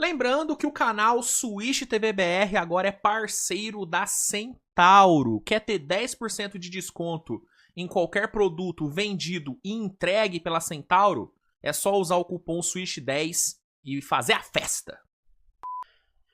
Lembrando que o canal Switch TV BR agora é parceiro da Centauro. Quer ter 10% de desconto em qualquer produto vendido e entregue pela Centauro? É só usar o cupom SWITCH10 e fazer a festa.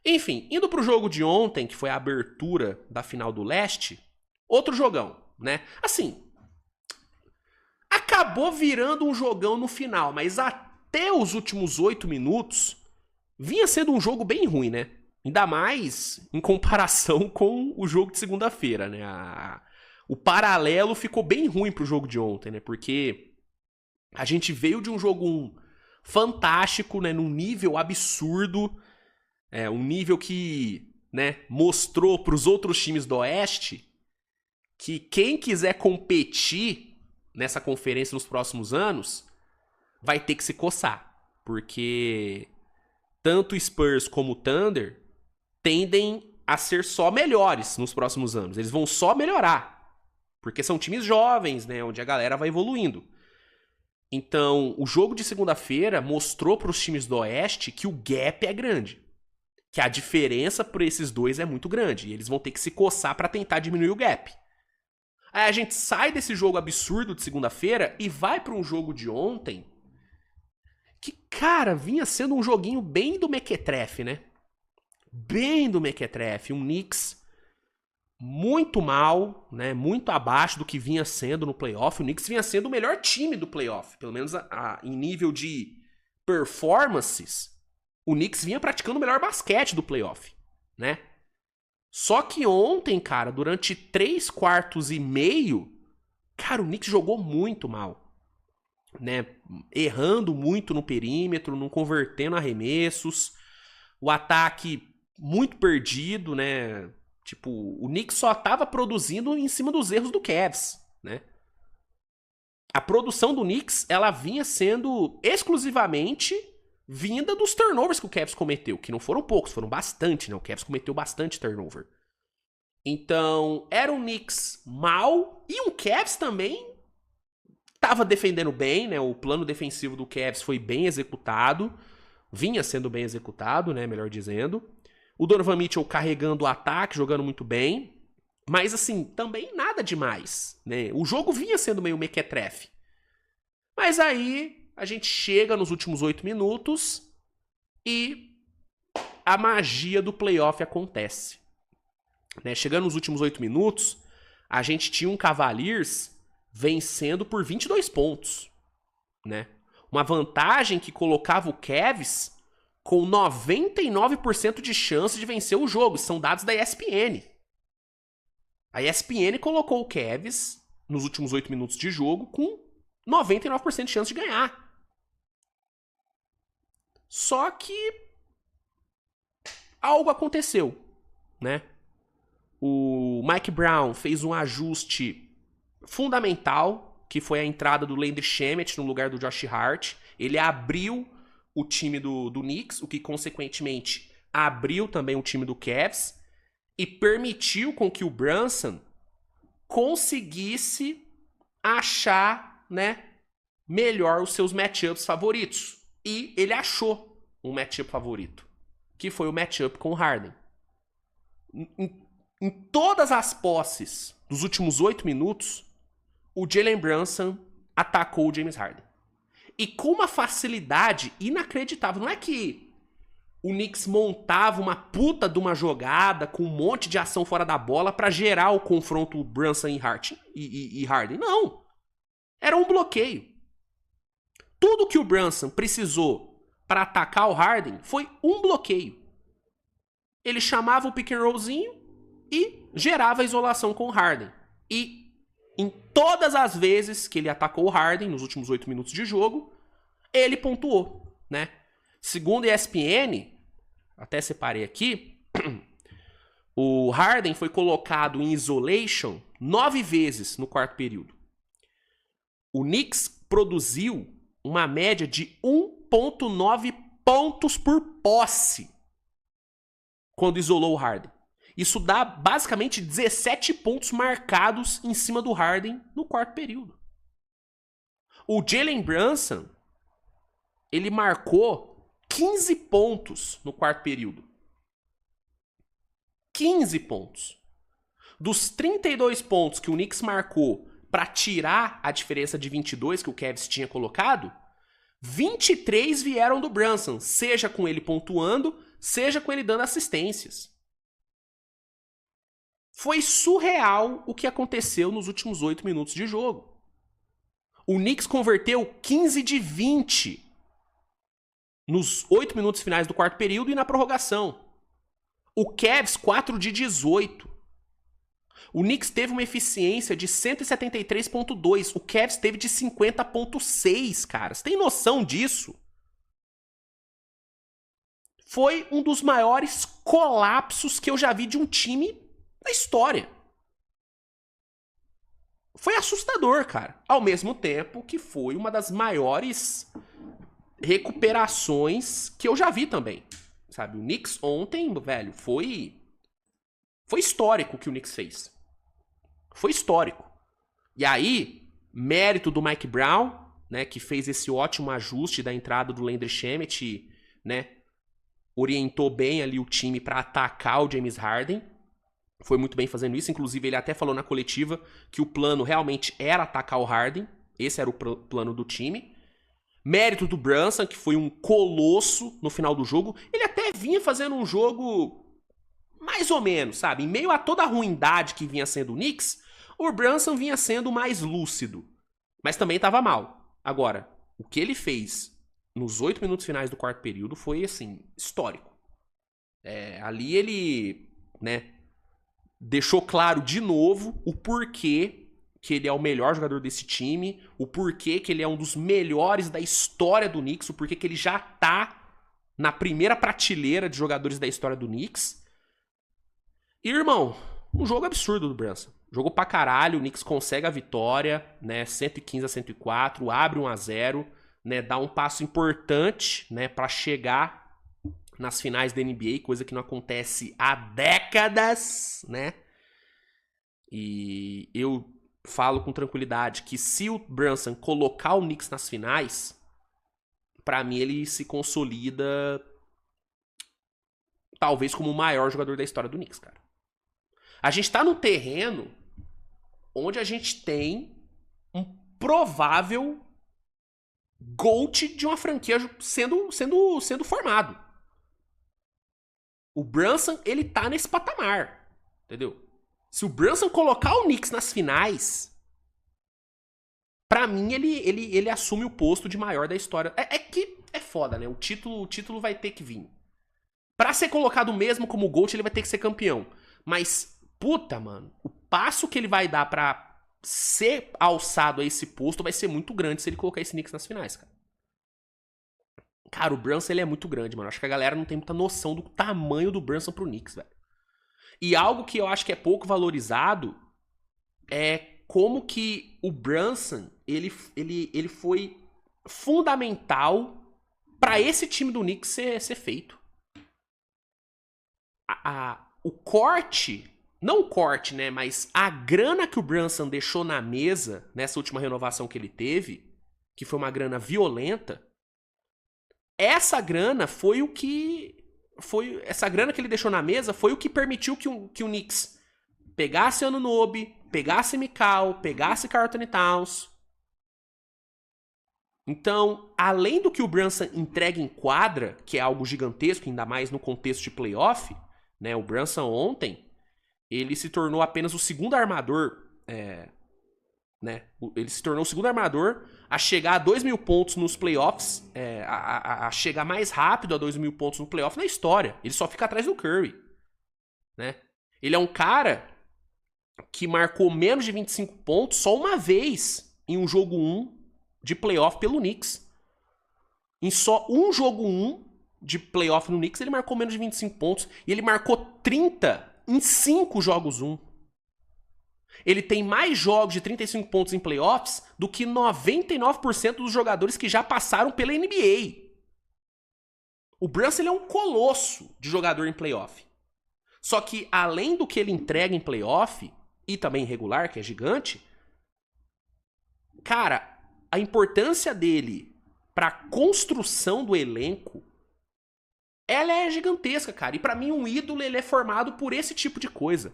Enfim, indo pro jogo de ontem, que foi a abertura da final do leste, outro jogão, né? Assim, acabou virando um jogão no final, mas até os últimos 8 minutos vinha sendo um jogo bem ruim, né? Ainda mais em comparação com o jogo de segunda-feira, né? O paralelo ficou bem ruim pro jogo de ontem, né? Porque a gente veio de um jogo fantástico, né? Num nível absurdo, um nível que, né, mostrou pros outros times do Oeste que quem quiser competir nessa conferência nos próximos anos vai ter que se coçar, porque tanto o Spurs como o Thunder tendem a ser só melhores nos próximos anos. Eles vão só melhorar, porque são times jovens, né, onde a galera vai evoluindo. Então, o jogo de segunda-feira mostrou para os times do Oeste que o gap é grande, que a diferença por esses dois é muito grande, e eles vão ter que se coçar para tentar diminuir o gap. Aí a gente sai desse jogo absurdo de segunda-feira e vai para um jogo de ontem que, cara, vinha sendo um joguinho bem do mequetrefe, né? Bem do mequetrefe. Um Knicks muito mal, né? Muito abaixo do que vinha sendo no playoff. O Knicks vinha sendo o melhor time do playoff. Pelo menos em nível de performances, o Knicks vinha praticando o melhor basquete do playoff, né? Só que ontem, cara, durante 3 quartos e meio, cara, o Knicks jogou muito mal, né? Errando muito no perímetro, não convertendo arremessos, o ataque muito perdido, né? Tipo, o Knicks só tava produzindo em cima dos erros do Cavs, né? A produção do Knicks, ela vinha sendo exclusivamente vinda dos turnovers que o Cavs cometeu, que não foram poucos, foram bastante, né? O Cavs cometeu bastante turnover. Então, era um Knicks mal e um Cavs também tava defendendo bem, né? O plano defensivo do Cavs foi bem executado, vinha sendo bem executado, né? Melhor dizendo. O Donovan Mitchell carregando o ataque, jogando muito bem, mas assim, também nada demais, né? O jogo vinha sendo meio mequetrefe. Mas aí a gente chega nos últimos 8 minutos e a magia do playoff acontece, né? Chegando nos últimos 8 minutos, a gente tinha um Cavaliers vencendo por 22 pontos, né? Uma vantagem que colocava o Cavs com 99% de chance de vencer o jogo. São dados da ESPN. A ESPN colocou o Cavs nos últimos 8 minutos de jogo com 99% de chance de ganhar. Só que algo aconteceu, né? O Mike Brown fez um ajuste fundamental, que foi a entrada do Landry Shamet no lugar do Josh Hart. Ele abriu o time do Knicks, o que consequentemente abriu também o time do Cavs e permitiu com que o Brunson conseguisse achar, né, melhor os seus matchups favoritos. E ele achou um matchup favorito, que foi o matchup com o Harden. Em todas as posses dos últimos 8 minutos, o Jalen Brunson atacou o James Harden. E com uma facilidade inacreditável. Não é que o Knicks montava uma puta de uma jogada com um monte de ação fora da bola pra gerar o confronto Brunson e Harden. Não. Era um bloqueio. Tudo que o Brunson precisou para atacar o Harden foi um bloqueio. Ele chamava o pick and rollzinho e gerava a isolação com o Harden. E em todas as vezes que ele atacou o Harden, nos últimos 8 minutos de jogo, ele pontuou, né? Segundo a ESPN, até separei aqui, o Harden foi colocado em isolation 9 vezes no quarto período. O Knicks produziu uma média de 1,9 pontos por posse quando isolou o Harden. Isso dá basicamente 17 pontos marcados em cima do Harden no quarto período. O Jalen Brunson, ele marcou 15 pontos no quarto período. 15 pontos. Dos 32 pontos que o Knicks marcou para tirar a diferença de 22 que o Cavs tinha colocado, 23 vieram do Brunson, seja com ele pontuando, seja com ele dando assistências. Foi surreal o que aconteceu nos últimos 8 minutos de jogo. O Knicks converteu 15 de 20 nos 8 minutos finais do quarto período e na prorrogação. O Cavs, 4 de 18. O Knicks teve uma eficiência de 173,2. O Cavs teve de 50,6, cara. Você tem noção disso? Foi um dos maiores colapsos que eu já vi de um time na história. Foi assustador, cara. Ao mesmo tempo que foi uma das maiores recuperações que eu já vi também. Sabe, o Knicks ontem, velho, foi histórico o que o Knicks fez. Foi histórico. E aí, mérito do Mike Brown, né, que fez esse ótimo ajuste da entrada do Landry Shamet, né, orientou bem ali o time para atacar o James Harden. Foi muito bem fazendo isso. Inclusive, ele até falou na coletiva que o plano realmente era atacar o Harden. Esse era o plano do time. Mérito do Brunson, que foi um colosso no final do jogo. Ele até vinha fazendo um jogo mais ou menos, sabe? Em meio a toda a ruindade que vinha sendo o Knicks, o Brunson vinha sendo mais lúcido. Mas também estava mal. Agora, o que ele fez nos 8 minutos finais do quarto período foi, assim, histórico. Ali ele, né, deixou claro de novo o porquê que ele é o melhor jogador desse time, o porquê que ele é um dos melhores da história do Knicks, o porquê que ele já tá na primeira prateleira de jogadores da história do Knicks. E, irmão, um jogo absurdo do Brunson. Jogou pra caralho, o Knicks consegue a vitória, né, 115-104, abre 1-0, né, dá um passo importante, né, pra chegar nas finais da NBA, coisa que não acontece há décadas, né? E eu falo com tranquilidade que se o Brunson colocar o Knicks nas finais, pra mim ele se consolida talvez como o maior jogador da história do Knicks, cara. A gente tá num terreno onde a gente tem um provável GOAT de uma franquia sendo formado. O Brunson, ele tá nesse patamar, entendeu? Se o Brunson colocar o Knicks nas finais, pra mim ele assume o posto de maior da história. É que é foda, né? O título vai ter que vir. Pra ser colocado mesmo como GOAT, ele vai ter que ser campeão. Mas, puta, mano, o passo que ele vai dar pra ser alçado a esse posto vai ser muito grande se ele colocar esse Knicks nas finais, cara. Cara, o Brunson, ele é muito grande, mano. Acho que a galera não tem muita noção do tamanho do Brunson pro Knicks, velho. E algo que eu acho que é pouco valorizado é como que o Brunson, ele foi fundamental pra esse time do Knicks ser feito. O corte, não o corte, né, mas a grana que o Brunson deixou na mesa nessa última renovação que ele teve, que foi uma grana violenta, essa grana foi o que... essa grana que ele deixou na mesa foi o que permitiu que o Knicks pegasse Anunoby, pegasse Mikal, pegasse Karl Anthony Towns. Então, além do que o Brunson entrega em quadra, que é algo gigantesco, ainda mais no contexto de playoff, né, o Brunson ontem, ele se tornou apenas o segundo armador, né, ele se tornou o segundo armador a chegar a 2.000 pontos nos playoffs, a chegar mais rápido a 2.000 pontos no playoff na história. Ele só fica atrás do Curry, né? Ele é um cara que marcou menos de 25 pontos só uma vez em um jogo 1 de playoff pelo Knicks. Em só um jogo 1 de playoff no Knicks, ele marcou menos de 25 pontos. E ele marcou 30 em 5 jogos 1. Ele tem mais jogos de 35 pontos em playoffs do que 99% dos jogadores que já passaram pela NBA. O Brunson, ele é um colosso de jogador em playoff. Só que, além do que ele entrega em playoff, e também em regular, que é gigante, cara, a importância dele para a construção do elenco ela é gigantesca, cara. E pra mim um ídolo ele é formado por esse tipo de coisa.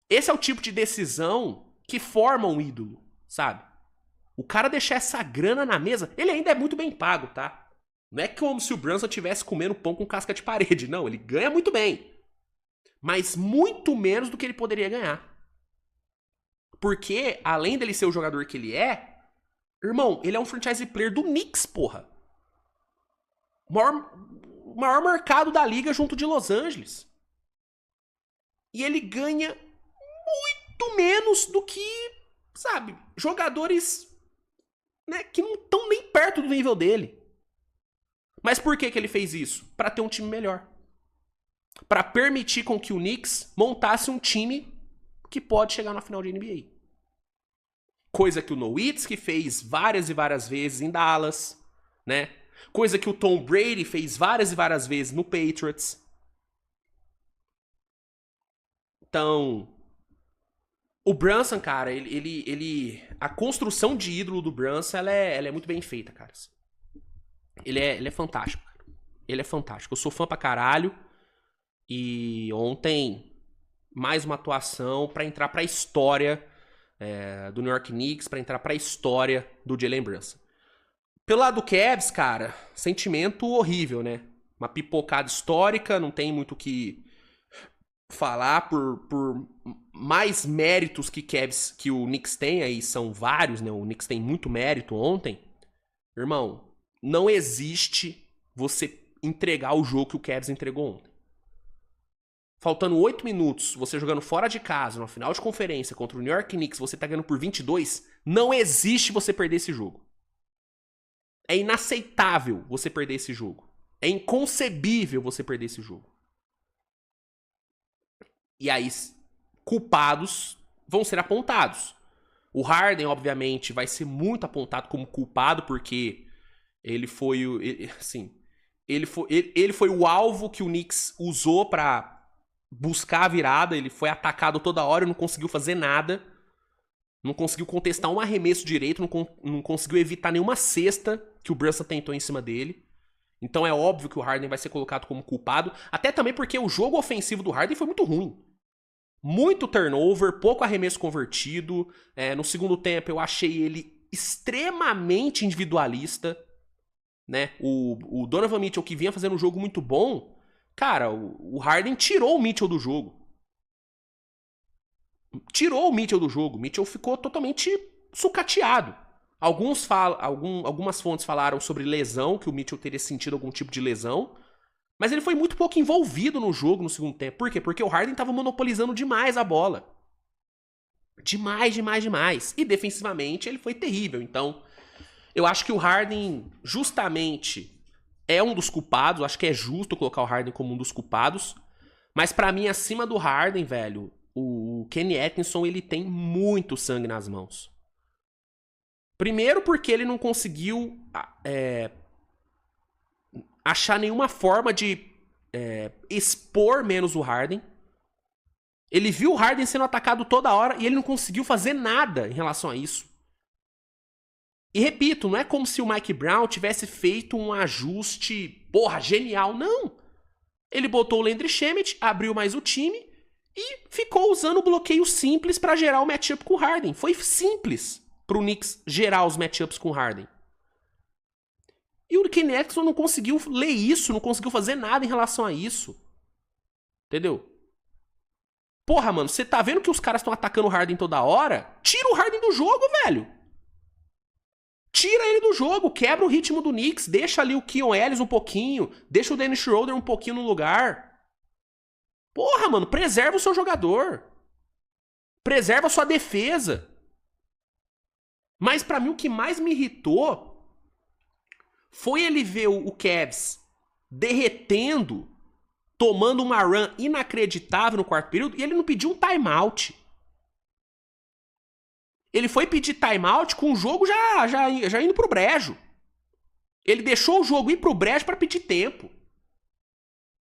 Esse é o tipo de decisão que forma um ídolo, sabe? O cara deixar essa grana na mesa, ele ainda é muito bem pago, tá? Não é como se o Brunson estivesse comendo pão com casca de parede, não. Ele ganha muito bem. Mas muito menos do que ele poderia ganhar. Porque, além dele ser o jogador que ele é, irmão, ele é um franchise player do Knicks, porra. O maior mercado da liga junto de Los Angeles. E ele ganha muito menos do que, sabe, jogadores, né, que não estão nem perto do nível dele. Mas por que ele fez isso? Pra ter um time melhor. Pra permitir com que o Knicks montasse um time que pode chegar na final de NBA. Coisa que o Nowitzki fez várias e várias vezes em Dallas, né? Coisa que o Tom Brady fez várias e várias vezes no Patriots. Então, o Brunson, cara, a construção de ídolo do Brunson, ela é muito bem feita, cara. Ele é fantástico, cara. Ele é fantástico. Eu sou fã pra caralho. E ontem, mais uma atuação pra entrar pra história do New York Knicks, pra entrar pra história do Jalen Brunson. Pelo lado do Cavs, cara, sentimento horrível, né? Uma pipocada histórica, não tem muito o que falar por mais méritos que o Knicks tem, aí são vários, né? O Knicks tem muito mérito ontem. Irmão, não existe você entregar o jogo que o Cavs entregou ontem. Faltando 8 minutos, você jogando fora de casa, na final de conferência contra o New York Knicks, você tá ganhando por 22, não existe você perder esse jogo. É inaceitável você perder esse jogo. É inconcebível você perder esse jogo. E aí, culpados vão ser apontados. O Harden, obviamente, vai ser muito apontado como culpado, porque ele foi o. Ele foi o alvo que o Knicks usou pra buscar a virada. Ele foi atacado toda hora e não conseguiu fazer nada. Não conseguiu contestar um arremesso direito, não conseguiu evitar nenhuma cesta que o Brunson tentou em cima dele. Então é óbvio que o Harden vai ser colocado como culpado. Até também porque o jogo ofensivo do Harden foi muito ruim. Muito turnover, pouco arremesso convertido. No segundo tempo eu achei ele extremamente individualista. Né? O Donovan Mitchell, que vinha fazendo um jogo muito bom, cara, o Harden tirou o Mitchell do jogo. Tirou o Mitchell do jogo. O Mitchell ficou totalmente sucateado. Algumas fontes falaram sobre lesão, que o Mitchell teria sentido algum tipo de lesão. Mas ele foi muito pouco envolvido no jogo no segundo tempo. Por quê? Porque o Harden tava monopolizando demais a bola. Demais, demais, demais. E defensivamente ele foi terrível. Então, eu acho que o Harden justamente é um dos culpados. Eu acho que é justo colocar o Harden como um dos culpados. Mas pra mim, acima do Harden, velho, o Kenny Atkinson, ele tem muito sangue nas mãos. Primeiro porque ele não conseguiu achar nenhuma forma de expor menos o Harden. Ele viu o Harden sendo atacado toda hora e ele não conseguiu fazer nada em relação a isso. E repito, não é como se o Mike Brown tivesse feito um ajuste, porra, genial. Não. Ele botou o Landry Shamet, abriu mais o time e ficou usando o bloqueio simples pra gerar o matchup com o Harden. Foi simples pro Knicks gerar os matchups com o Harden. E o Kenny Atkinson não conseguiu ler isso, não conseguiu fazer nada em relação a isso. Entendeu? Porra, mano, você tá vendo que os caras estão atacando o Harden toda hora? Tira o Harden do jogo, velho. Tira ele do jogo, quebra o ritmo do Knicks, deixa ali o Keon Ellis um pouquinho, deixa o Dennis Schroeder um pouquinho no lugar. Porra, mano, preserva o seu jogador. Preserva a sua defesa. Mas pra mim o que mais me irritou foi ele ver o Cavs derretendo, tomando uma run inacreditável no quarto período, e ele não pediu um timeout. Ele foi pedir timeout com o jogo já indo pro brejo. Ele deixou o jogo ir pro brejo pra pedir tempo.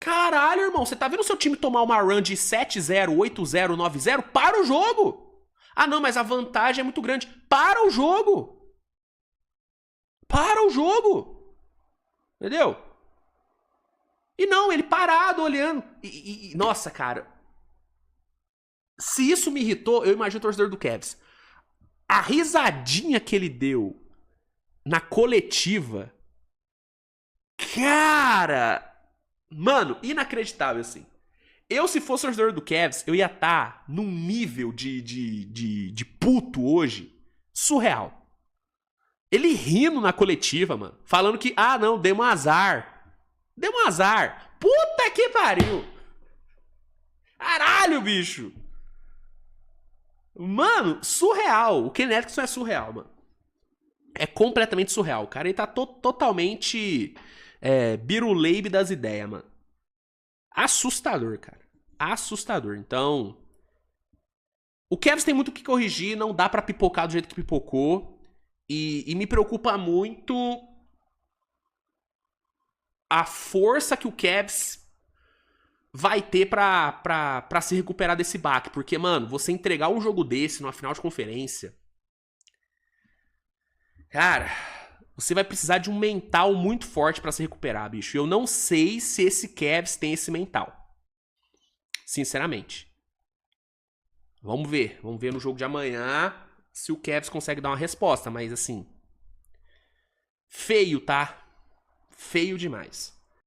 Caralho, irmão, você tá vendo o seu time tomar uma run de 7-0, 8-0, 9-0? Para o jogo! Ah, não, mas a vantagem é muito grande. Para o jogo! Para o jogo! Entendeu? E não, ele parado, olhando. Nossa, cara. Se isso me irritou, eu imagino o torcedor do Cavs. A risadinha que ele deu na coletiva. Cara! Mano, inacreditável, assim. Eu, se fosse torcedor do Cavs, eu ia estar num nível de puto hoje surreal. Ele rindo na coletiva, mano. Falando que, ah, não, deu um azar. Deu um azar. Puta que pariu. Caralho, bicho. Mano, surreal. O Ken Atkinson é surreal, mano. É completamente surreal. O cara, ele tá totalmente biruleibe das ideias, mano. Assustador, cara. Assustador. Então, o Cavs tem muito o que corrigir. Não dá pra pipocar do jeito que pipocou. E me preocupa muito a força que o Cavs vai ter pra se recuperar desse baque. Porque, mano, você entregar um jogo desse numa final de conferência... Cara, você vai precisar de um mental muito forte pra se recuperar, bicho. Eu não sei se esse Cavs tem esse mental. Sinceramente. Vamos ver. Vamos ver no jogo de amanhã se o Cavs consegue dar uma resposta. Mas, assim... feio, tá? Feio demais.